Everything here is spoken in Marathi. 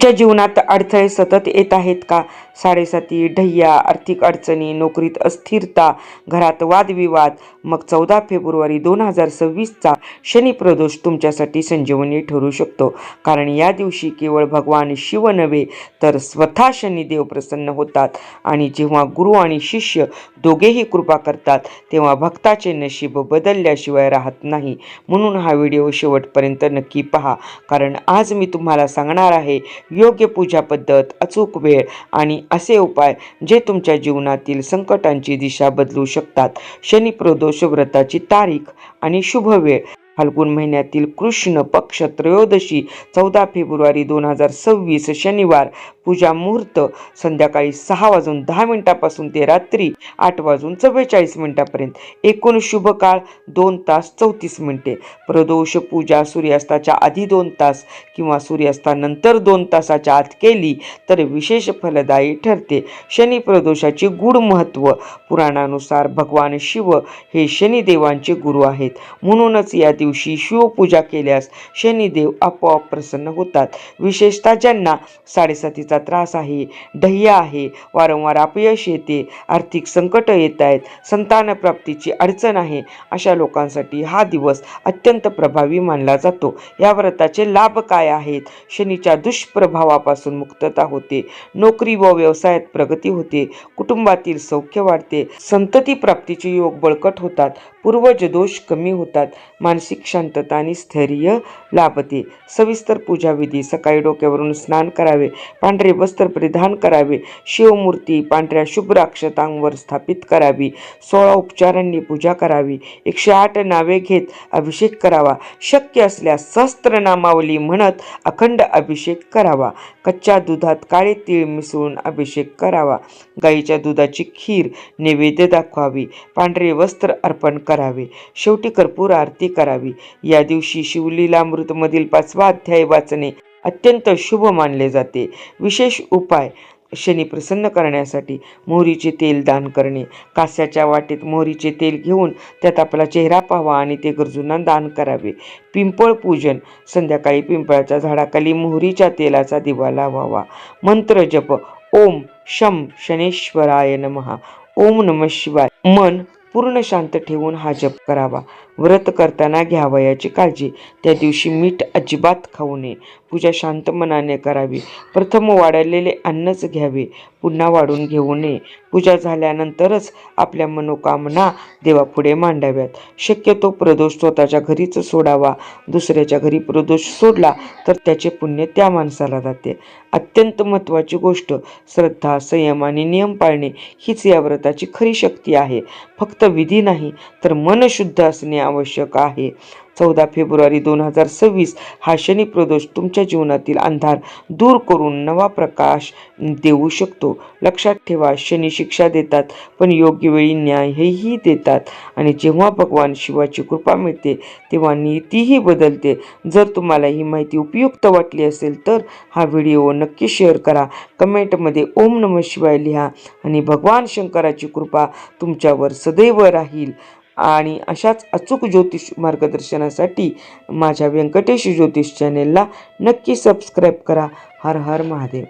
तुमच्या जीवनात अडथळे सतत येत आहेत का? साडेसाती, ढय्या, आर्थिक अडचणी, नोकरीत अस्थिरता, घरात वादविवाद. मग 14 फेब्रुवारी 2026चा शनी प्रदोष तुमच्यासाठी संजीवनी ठरू शकतो. कारण या दिवशी केवळ भगवान शिव नव्हे तर स्वतः शनिदेव प्रसन्न होतात. आणि जेव्हा गुरु आणि शिष्य दोघेही कृपा करतात तेव्हा भक्ताचे नशीब बदलल्याशिवाय राहत नाही. म्हणून हा व्हिडिओ शेवटपर्यंत नक्की पहा, कारण आज मी तुम्हाला सांगणार आहे योग्य पूजा पद्धत, अचूक वेळ आणि असे उपाय जे तुमच्या जीवनातील संकटांची दिशा बदलू शकतात. शनी प्रदोष व्रताची तारीख आणि शुभ वेळ: फाल्गुन महिन्यातील कृष्ण पक्ष त्रयोदशी 14 फेब्रुवारी 2026 शनिवार. पूजा मुहूर्त संध्याकाळी 6:10 पासून ते रात्री 8:44 एकूण शुभ काळ 2 तास 34 मिनिटे. प्रदोष पूजा सूर्यास्ताच्या आधी 2 तास किंवा सूर्यास्तानंतर 2 तासाच्या आत केली तर विशेष फलदायी ठरते. शनी प्रदोषाचे गूढ महत्त्व: पुराणानुसार भगवान शिव हे शनिदेवांचे गुरु आहेत. म्हणूनच या दिवशी शिवपूजा केल्यास शनिदेव आपोआप प्रसन्न होतात. विशेषतः ज्यांना साडेसातीचा त्रास आहे, ढय्या आहे, वारंवार अपयश येते, आर्थिक संकट येत आहेत, संतान प्राप्तीची अडचण आहे, अशा लोकांसाठी हा दिवस अत्यंत प्रभावी मानला जातो. या व्रताचे लाभ काय आहेत? शनीच्या दुष्प्रभावापासून मुक्तता होते, नोकरी व व्यवसायात प्रगती होते, कुटुंबातील सौख्य वाढते, संतती प्राप्तीचे योग बळकट होतात, पूर्वज दोष कमी होतात, मानसिक शांतता आणि स्थैर्य लाभते. सविस्तर पूजाविधी: सकाळी डोक्यावरून स्नान करावे, पांढरे वस्त्र परिधान करावे, शिवमूर्ती पांढऱ्या शुभ्र अक्षतांवर स्थापित करावी, 16 उपचारांनी पूजा करावी, 108 नावे घेत अभिषेक करावा, शक्य असल्यास सहस्त्रनामावली म्हणत अखंड अभिषेक करावा, कच्च्या दुधात काळे तीळ मिसळून अभिषेक करावा, गाईच्या दुधाची खीर नैवेद्य दाखवावी, पांढरे वस्त्र अर्पण करावे, शेवटी कर्पूर आरती करावी. या दिवशी शिवलीलामृतमधील 5वा अध्याय वाचणे अत्यंत शुभ मानले जाते. विशेष उपाय: शनी प्रसन्न करण्यासाठी मोहरीचे तेल दान करणे. कास्याच्या वाटेत मोहरीचे तेल घेऊन त्यात आपला चेहरा पाहावा आणि ते गरजूंना दान करावे. पिंपळ पूजन: संध्याकाळी पिंपळाच्या झाडाखाली मोहरीच्या तेलाचा दिवा लावावा. मंत्र जप: ओम शं शनेश्वराय नमः, ओम नमः शिवाय. मन पूर्ण शांत ठेवून हा जप करावा. व्रत करताना घ्यावयाची काळजी: त्या दिवशी मीठ अजिबात खाऊ नये. पूजा शांत मनाने करावी. प्रथम वाढलेले अन्नच घ्यावे, पुन्हा वाढून घेऊ नये. पूजा झाल्यानंतरच आपल्या मनोकामना देवापुढे मांडाव्यात. शक्यतो प्रदोष स्वतःच्या घरीच सोडावा. दुसऱ्याच्या घरी प्रदोष सोडला तर त्याचे पुण्य त्या माणसाला जाते. अत्यंत महत्त्वाची गोष्ट: श्रद्धा, संयम आणि नियम पाळणे हीच या व्रताची खरी शक्ती आहे. फक्त विधी नाही तर मन शुद्ध असणे आवश्यक आहे. 14 फेब्रुवारी 2026 हा शनी प्रदोष तुमच्या जीवनातील अंधार दूर करून नवा प्रकाश देऊ शकतो. लक्षात ठेवा, शनी शिक्षा देतात पण योग्य वेळी न्यायही देतात. आणि जेव्हा भगवान शिवाची कृपा मिळते तेव्हा नीतीही बदलते. जर तुम्हाला ही माहिती उपयुक्त वाटली असेल तर हा व्हिडिओ नक्की शेअर करा. कमेंटमध्ये ओम नमः शिवाय लिहा आणि भगवान शंकराची कृपा तुमच्यावर सदैव राहील. आणि अशाच अचूक ज्योतिष मार्गदर्शनासाठी माझ्या व्यंकटेश ज्योतिष चॅनेलला नक्की सबस्क्राईब करा. हर हर महादेव.